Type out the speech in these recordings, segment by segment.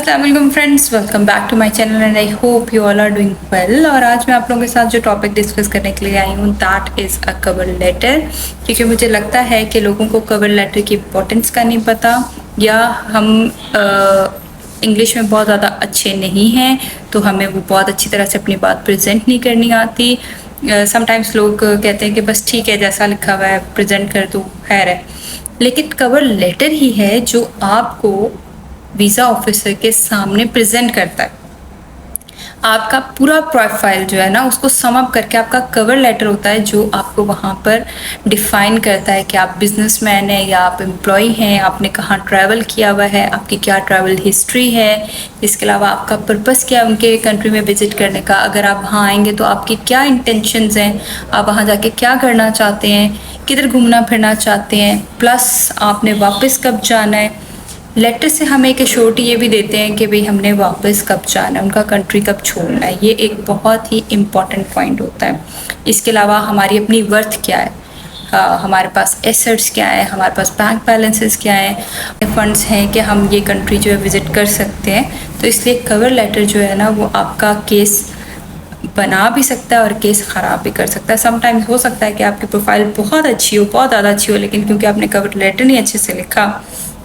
अस्सलाम वालेकुम friends, welcome back to my channel and I hope you all are doing well. और आज मैं आप लोगों के साथ जो टॉपिक डिस्कस करने के लिए आई हूँ that is a cover letter. क्योंकि मुझे लगता है कि लोगों को कवर लेटर की इम्पोर्टेंस का नहीं पता, या हम इंग्लिश में बहुत ज़्यादा अच्छे नहीं हैं तो हमें वो बहुत अच्छी तरह से अपनी बात प्रेजेंट नहीं करनी आती। समटाइम्स लोग कहते हैं कि बस ठीक है, जैसा लिखा हुआ है प्रेजेंट कर दो, खैर है। लेकिन कवर लेटर ही है जो आपको वीज़ा ऑफिसर के सामने प्रेजेंट करता है। आपका पूरा प्रोफाइल जो है ना, उसको सम अप करके आपका कवर लेटर होता है, जो आपको वहाँ पर डिफाइन करता है कि आप बिजनेसमैन हैं या आप एम्प्लॉय हैं, आपने कहाँ ट्रैवल किया हुआ है, आपकी क्या ट्रैवल हिस्ट्री है, इसके अलावा आपका पर्पस क्या है उनके कंट्री में विजिट करने का। अगर आप वहाँ आएंगे तो आपकी क्या इंटेंशंस हैं, आप वहाँ जाके क्या करना चाहते हैं, किधर घूमना फिरना चाहते हैं, प्लस आपने वापस कब जाना है। लेटर से हमें एक एश्योरिटी ये भी देते हैं कि भाई हमने वापस कब जाना है, उनका कंट्री कब छोड़ना है। ये एक बहुत ही इम्पॉर्टेंट पॉइंट होता है। इसके अलावा हमारी अपनी वर्थ क्या है, हमारे पास एसेट्स क्या है, हमारे पास बैंक बैलेंसेस क्या है, फंड्स हैं कि हम ये कंट्री जो है विज़िट कर सकते हैं। तो इसलिए कवर लेटर जो है ना, वो आपका केस बना भी सकता है और केस ख़राब भी कर सकता है। समटाइम्स हो सकता है कि आपकी प्रोफाइल बहुत अच्छी हो, बहुत ज़्यादा अच्छी हो, लेकिन क्योंकि आपने कवर लेटर नहीं अच्छे से लिखा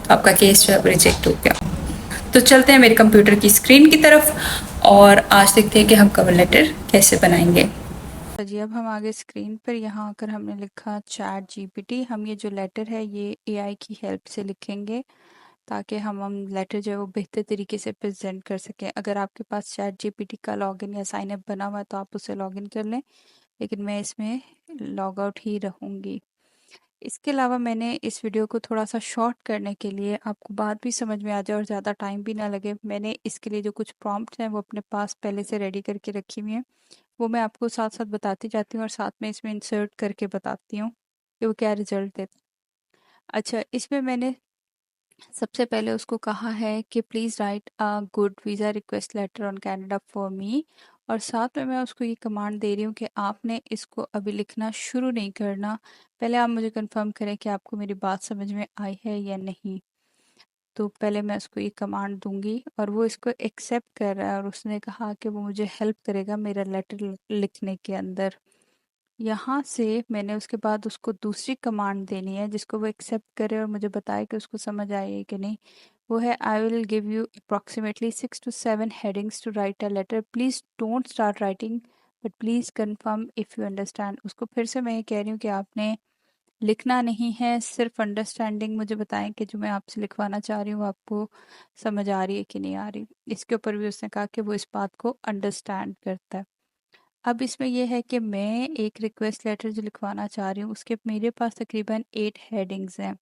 तो आपका केस जो है रिजेक्ट हो गया। तो चलते हैं मेरे कंप्यूटर की स्क्रीन की तरफ और आज देखते हैं कि हम कवर लेटर कैसे बनाएंगे। जी, अब हम आगे स्क्रीन पर यहाँ आकर हमने लिखा चैट जीपीटी। हम ये जो लेटर है ये एआई की हेल्प से लिखेंगे ताकि हम लेटर जो है वो बेहतर तरीके से प्रेजेंट कर सकें। अगर आपके पास चैट जीपीटी का लॉगिन या साइन अप बना हुआ है तो आप उसे लॉगिन कर लें, लेकिन मैं इसमें लॉग आउट ही रहूँगी। इसके अलावा मैंने इस वीडियो को थोड़ा सा शॉर्ट करने के लिए, आपको बात भी समझ में आ जाए और ज़्यादा टाइम भी ना लगे, मैंने इसके लिए जो कुछ प्रॉम्प्ट्स हैं वो अपने पास पहले से रेडी करके रखी हुई हैं। वो मैं आपको साथ-साथ बताती जाती हूँ और साथ में इसमें इंसर्ट करके बताती हूँ कि वो क्या रिज़ल्ट देता है। अच्छा, इसमें मैंने सबसे पहले उसको कहा है कि please write a good visa request later on Canada for me, और साथ में मैं उसको ये कमांड दे रही हूँ कि आपने इसको अभी लिखना शुरू नहीं करना। पहले आप मुझे कंफर्म करें कि आपको मेरी बात समझ में आई है या नहीं। तो पहले मैं उसको ये कमांड दूँगी और वो इसको एक्सेप्ट कर रहा है और उसने कहा कि वो मुझे हेल्प करेगा मेरा लेटर लिखने के अंदर। यहाँ से मैंने उसके बाद उसको दूसरी कमांड देनी है जिसको वो एक्सेप्ट करे और मुझे बताए कि उसको समझ आई है कि नहीं। वो है I will give you approximately 6 to 7 headings to write a letter, please don't start writing but please confirm if you understand. उसको फिर से मैं ये कह रही हूँ कि आपने लिखना नहीं है, सिर्फ अंडरस्टैंडिंग मुझे बताएं कि जो मैं आपसे लिखवाना चाह रही हूँ आपको समझ आ रही है कि नहीं आ रही। इसके ऊपर भी उसने कहा कि वो इस बात को अंडरस्टैंड करता है। अब इसमें यह है कि मैं एक रिक्वेस्ट लेटर जो लिखवाना चाह रही हूँ उसके मेरे पास तकरीबन 8 हेडिंग्स हैं।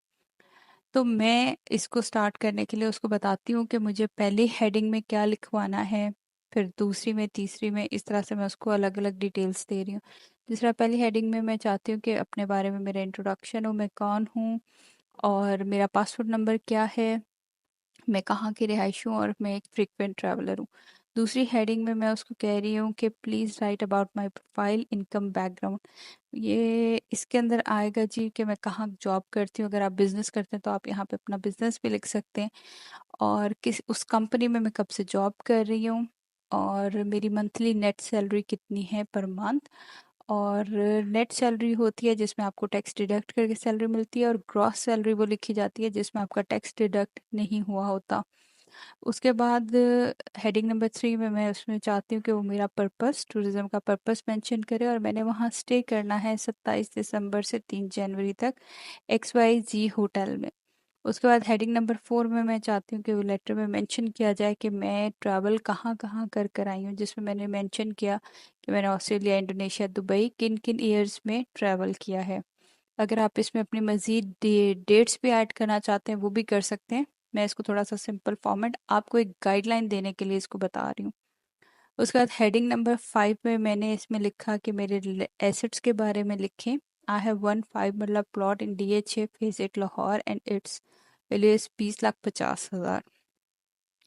तो मैं इसको स्टार्ट करने के लिए उसको बताती हूँ कि मुझे पहली हेडिंग में क्या लिखवाना है, फिर दूसरी में, तीसरी में, इस तरह से मैं उसको अलग अलग डिटेल्स दे रही हूँ। जिस तरह पहली हेडिंग में मैं चाहती हूँ कि अपने बारे में मेरा इंट्रोडक्शन हो, मैं कौन हूँ और मेरा पासपोर्ट नंबर क्या है, मैं कहाँ की रिहायशी हूँ और मैं एक फ्रीक्वेंट ट्रैवलर हूँ। दूसरी हेडिंग में मैं उसको कह रही हूँ कि please write about my profile, income, background. ये इसके अंदर आएगा जी कि मैं कहाँ जॉब करती हूँ। अगर आप बिज़नेस करते हैं तो आप यहाँ पे अपना बिज़नेस भी लिख सकते हैं, और किस उस कंपनी में मैं कब से जॉब कर रही हूँ, और मेरी मंथली नेट सैलरी कितनी है पर मंथ। और नेट सैलरी होती है जिसमें आपको टैक्स डिडक्ट करके सैलरी मिलती है, और ग्रॉस सैलरी वो लिखी जाती है जिसमें आपका टैक्स डिडक्ट नहीं हुआ होता। उसके बाद हेडिंग नंबर 3 में मैं उसमें चाहती हूँ कि वो मेरा पर्पस, टूरिज़्म का पर्पस मेंशन करे, और मैंने वहाँ स्टे करना है 27 दिसंबर से 3 जनवरी तक XYZ होटल में। उसके बाद हेडिंग नंबर 4 में मैं चाहती हूँ कि वो लेटर में मेंशन किया जाए कि मैं ट्रैवल कहाँ-कहाँ कर कर आई हूँ, जिसमें मैंने मेंशन किया कि मैंने ऑस्ट्रेलिया, इंडोनेशिया, दुबई किन-किन ईयर्स में ट्रैवल किया है। अगर आप इसमें अपनी मज़ीद डेट्स भी ऐड करना चाहते हैं वो भी कर सकते हैं। मैं इसको थोड़ा सा सिंपल फॉर्मेट आपको एक गाइडलाइन देने के लिए इसको बता रही हूँ। उसके बाद हेडिंग नंबर 5 में मैंने इसमें लिखा कि मेरे एसेट्स के बारे में लिखें। आई हैव 1 5 मतलब plot in DHA phase 8 Lahore and it's value is 20,50,000।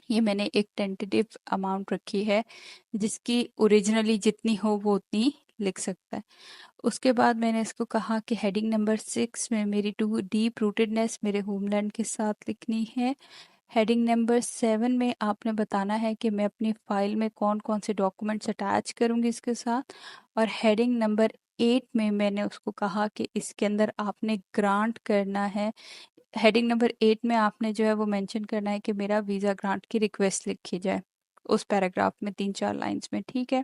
ये मैंने एक टेंटेटिव अमाउंट रखी है, जिसकी ओरिजिनली जितनी हो वो उतनी लिख सकता है। उसके बाद मैंने इसको कहा कि हेडिंग नंबर 6 में मेरी टू डीप रूटेडनेस मेरे होमलैंड के साथ लिखनी है। हेडिंग नंबर 7 में आपने बताना है कि मैं अपनी फ़ाइल में कौन-कौन से डॉक्यूमेंट्स अटैच करूँगी इसके साथ, और हेडिंग नंबर 8 में मैंने उसको कहा कि इसके अंदर आपने ग्रांट करना है। हेडिंग नंबर 8 में आपने जो है वो मेंशन करना है कि मेरा वीज़ा ग्रांट की रिक्वेस्ट लिखी जाए, उस पैराग्राफ में 3-4 लाइन्स में, ठीक है?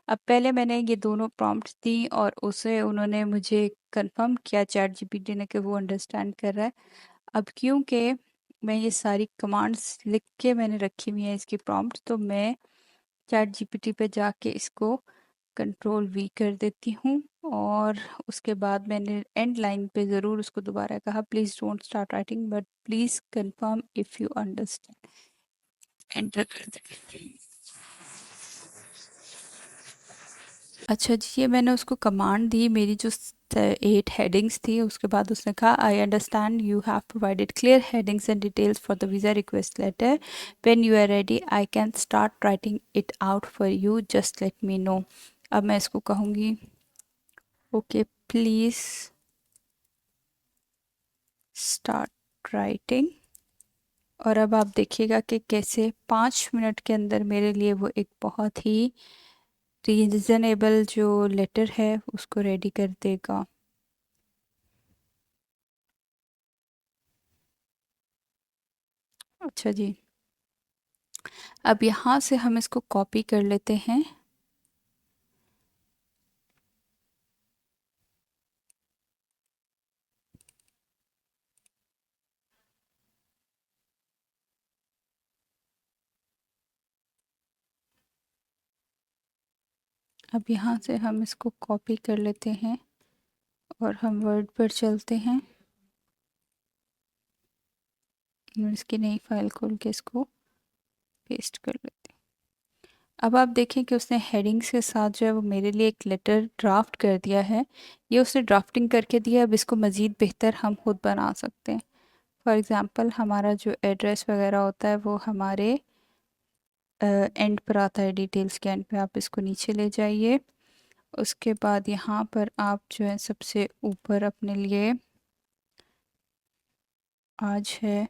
अब पहले मैंने ये दोनों प्रॉम्प्ट्स दी और उसे उन्होंने मुझे कन्फर्म किया चैटजीपीटी ने कि वो अंडरस्टैंड कर रहा है। अब क्योंकि मैं ये सारी कमांड्स लिख के मैंने रखी हुई हैं इसकी प्रॉम्प्ट, तो मैं चैटजीपीटी पे जाके इसको कंट्रोल वी कर देती हूँ और उसके बाद मैंने एंड लाइन पे ज़रूर उसको दोबारा कहा, please don't start writing but please confirm if you understand. Enter कर दें। अच्छा जी, ये मैंने उसको कमांड दी, मेरी जो 8 हेडिंग्स थी, उसके बाद उसने कहा I understand you have provided clear headings and details for the visa request letter. When you are ready I can start writing it out for you, just let me know. अब मैं इसको कहूँगी okay please start writing, और अब आप देखिएगा कि कैसे 5 मिनट के अंदर मेरे लिए वो एक बहुत ही रीजनेबल जो लेटर है उसको रेडी कर देगा। अच्छा जी, अब यहाँ से हम इसको कॉपी कर लेते हैं। अब यहाँ से हम इसको कॉपी कर लेते हैं और हम वर्ड पर चलते हैं और इसकी नई फाइल खोल के इसको पेस्ट कर लेते हैं। अब आप देखें कि उसने हेडिंग्स के साथ जो है वो मेरे लिए एक लेटर ड्राफ्ट कर दिया है। ये उसने ड्राफ्टिंग करके दिया, अब इसको मज़ीद बेहतर हम खुद बना सकते हैं। फॉर एग्ज़ाम्पल हमारा जो एड्रेस वगैरह होता है वो हमारे एंड पर आता है, डिटेल्स के एंड पे। आप इसको नीचे ले जाइए, उसके बाद यहाँ पर आप जो है सबसे ऊपर अपने लिए, आज है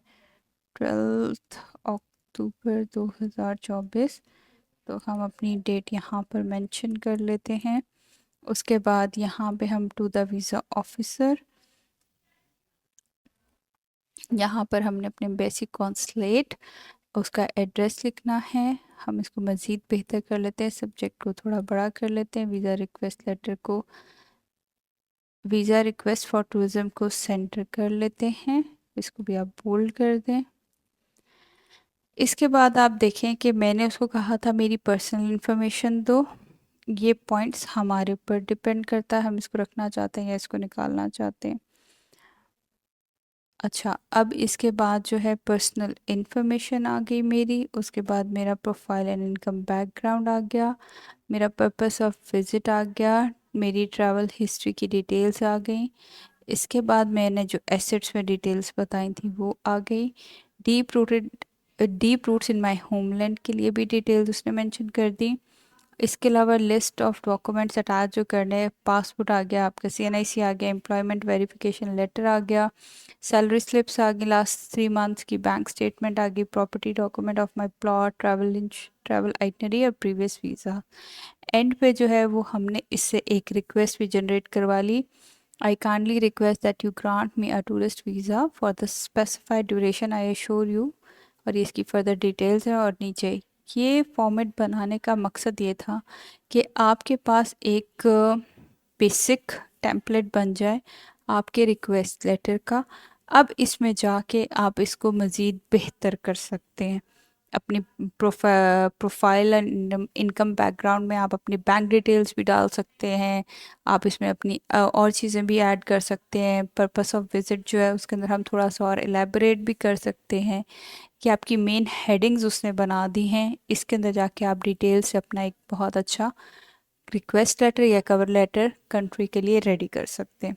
12 अक्टूबर 2024, तो हम अपनी डेट यहाँ पर मेंशन कर लेते हैं। उसके बाद यहाँ पे हम टू द वीज़ा ऑफिसर, यहाँ पर हमने अपने बेसिक कॉन्सुलेट उसका एड्रेस लिखना है। हम इसको मज़ीद बेहतर कर लेते हैं, सब्जेक्ट को थोड़ा बड़ा कर लेते हैं, वीज़ा रिक्वेस्ट लेटर को, वीज़ा रिक्वेस्ट फॉर टूरिज़्म को सेंटर कर लेते हैं, इसको भी आप बोल्ड कर दें। इसके बाद आप देखें कि मैंने उसको कहा था मेरी पर्सनल इन्फॉर्मेशन दो। ये पॉइंट्स हमारे ऊपर डिपेंड करता है, हम इसको रखना चाहते हैं या इसको निकालना चाहते हैं। अच्छा, अब इसके बाद जो है पर्सनल इन्फॉर्मेशन आ गई मेरी, उसके बाद मेरा प्रोफाइल एंड इनकम बैकग्राउंड आ गया, मेरा पर्पस ऑफ विज़िट आ गया, मेरी ट्रैवल हिस्ट्री की डिटेल्स आ गई। इसके बाद मैंने जो एसेट्स में डिटेल्स बताई थी वो आ गई। Deep roots in my homeland के लिए भी डिटेल्स उसने मेंशन कर दी। इसके अलावा लिस्ट ऑफ डॉक्यूमेंट्स अटैच जो करने हैं, पासपोर्ट आ गया आपका, सीएनआईसी आ गया, एम्प्लॉयमेंट वेरिफिकेशन लेटर आ गया, सैलरी स्लिप्स आ गई, लास्ट 3 मंथ्स की बैंक स्टेटमेंट आ गई, property document of my plot, travel itinerary और प्रीवियस वीज़ा। एंड पे जो है वो हमने इससे एक रिक्वेस्ट भी जनरेट करवा ली, I kindly request that you grant me a tourist visa for the specified duration I assure you, और ये इसकी फर्दर डिटेल्स है। और नीचे ये फॉर्मेट बनाने का मकसद ये था कि आपके पास एक बेसिक टेम्पलेट बन जाए आपके रिक्वेस्ट लेटर का। अब इसमें जाके आप इसको मज़ीद बेहतर कर सकते हैं। अपनी प्रोफाइल एंड इनकम बैकग्राउंड में आप अपनी बैंक डिटेल्स भी डाल सकते हैं, आप इसमें अपनी और चीज़ें भी ऐड कर सकते हैं। पर्पस ऑफ विज़िट जो है उसके अंदर हम थोड़ा सा और एलेबोरेट भी कर सकते हैं कि आपकी मेन हेडिंग्स उसने बना दी हैं। इसके अंदर जाके आप डिटेल से अपना एक बहुत अच्छा रिक्वेस्ट लेटर या कवर लेटर कंट्री के लिए रेडी कर सकते हैं।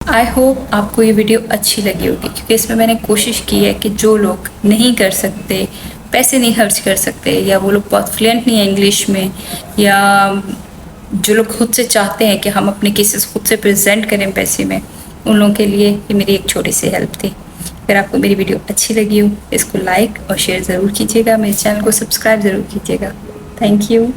आई होप आपको ये वीडियो अच्छी लगी होगी, क्योंकि इसमें मैंने कोशिश की है कि जो लोग नहीं कर सकते, पैसे नहीं खर्च कर सकते, या वो लोग बहुत फ्लुएंट नहीं है इंग्लिश में, या जो लोग खुद से चाहते हैं कि हम अपने केसेस खुद से प्रेजेंट करें पैसे में, उन लोगों के लिए ये मेरी एक छोटी सी हेल्प थी। अगर आपको मेरी वीडियो अच्छी लगी हो इसको लाइक और शेयर ज़रूर कीजिएगा, मेरे चैनल को सब्सक्राइब ज़रूर कीजिएगा। Thank you.